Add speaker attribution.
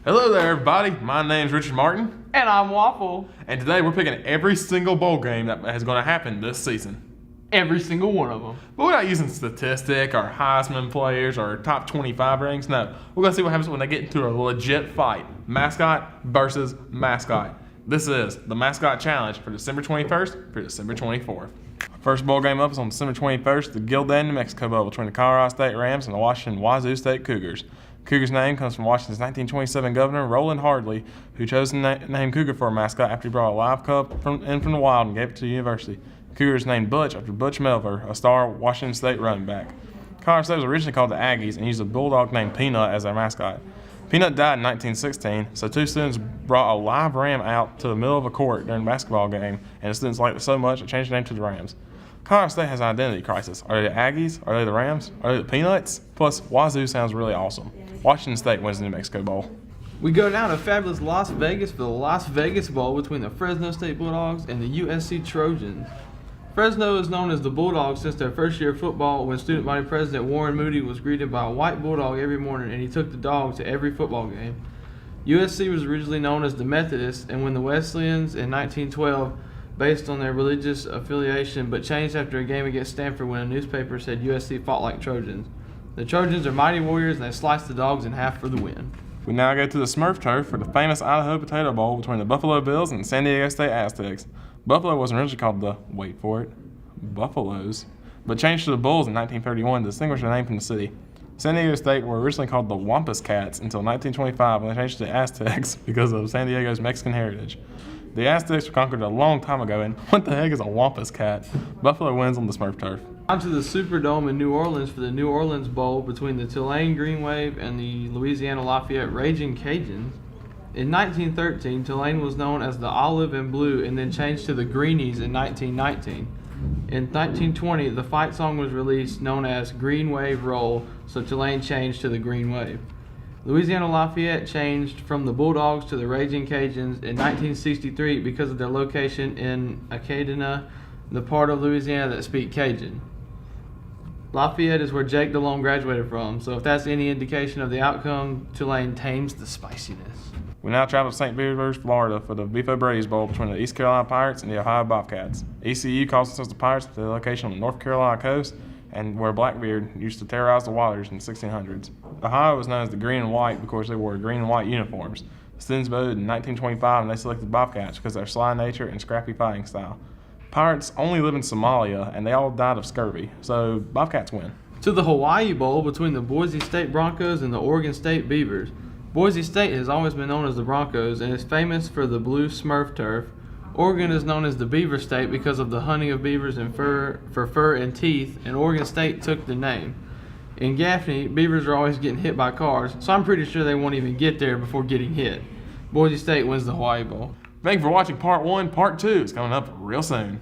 Speaker 1: Hello there, everybody. My name's Richard Martin.
Speaker 2: And I'm Waffle.
Speaker 1: And today we're picking every single bowl game that is going to happen this season.
Speaker 2: Every single one of them.
Speaker 1: But we're not using statistic or Heisman players or top 25 rings. No, we're going to see what happens when they get into a legit fight. Mascot versus mascot. This is the Mascot Challenge for December 21st through December 24th. First bowl game up is on December 21st, the Gildan, New Mexico Bowl between the Colorado State Rams and the Washington Wazoo State Cougars. Cougar's name comes from Washington's 1927 governor, Roland Hardley, who chose to name Cougar for a mascot after he brought a live cub from the wild and gave it to the university. Cougars named Butch after Butch Melver, a star Washington State running back. Colorado State was originally called the Aggies and used a bulldog named Peanut as their mascot. Peanut died in 1916, so two students brought a live ram out to the middle of a court during a basketball game, and the students liked it so much they changed the name to the Rams. Colorado State has an identity crisis. Are they the Aggies? Are they the Rams? Are they the Peanuts? Plus, Wazoo sounds really awesome. Washington State wins the New Mexico Bowl.
Speaker 2: We go down to fabulous Las Vegas for the Las Vegas Bowl between the Fresno State Bulldogs and the USC Trojans. Fresno is known as the Bulldogs since their first year of football, when student body president Warren Moody was greeted by a white bulldog every morning and he took the dog to every football game. USC was originally known as the Methodists, and when the Wesleyans in 1912 based on their religious affiliation, but changed after a game against Stanford when a newspaper said USC fought like Trojans. The Trojans are mighty warriors and they sliced the dogs in half for the win.
Speaker 1: We now go to the Smurf turf for the famous Idaho Potato Bowl between the Buffalo Bills and the San Diego State Aztecs. Buffalo was originally called the, wait for it, Buffaloes, but changed to the Bulls in 1931 to distinguish their name from the city. San Diego State were originally called the Wampus Cats until 1925 when they changed to the Aztecs because of San Diego's Mexican heritage. The Aztecs were conquered a long time ago, and what the heck is a Wampus Cat? Buffalo wins on the Smurf turf.
Speaker 2: On to the Superdome in New Orleans for the New Orleans Bowl between the Tulane Green Wave and the Louisiana Lafayette Raging Cajuns. In 1913, Tulane was known as the Olive and Blue and then changed to the Greenies in 1919. In 1920, the fight song was released known as Green Wave Roll, so Tulane changed to the Green Wave. Louisiana Lafayette changed from the Bulldogs to the Raging Cajuns in 1963 because of their location in Acadiana, the part of Louisiana that speak Cajun. Lafayette is where Jake Delhomme graduated from, so if that's any indication of the outcome, Tulane tames the spiciness.
Speaker 1: We now travel to St. Beavers, Florida for the Beef O'Brady's Bowl between the East Carolina Pirates and the Ohio Bobcats. ECU calls themselves the Pirates for their location on the North Carolina coast and where Blackbeard used to terrorize the waters in the 1600s. Ohio was known as the Green and White because they wore green and white uniforms. The students voted in 1925 and they selected Bobcats because of their sly nature and scrappy fighting style. Pirates only live in Somalia and they all died of scurvy, so Bobcats win.
Speaker 2: To the Hawaii Bowl between the Boise State Broncos and the Oregon State Beavers. Boise State has always been known as the Broncos and is famous for the blue Smurf turf. Oregon is known as the Beaver State because of the hunting of beavers and for fur and teeth, and Oregon State took the name. In Gaffney, beavers are always getting hit by cars, so I'm pretty sure they won't even get there before getting hit. Boise State wins the Hawaii Bowl.
Speaker 1: Thank you for watching part 1. Part 2 is coming up real soon.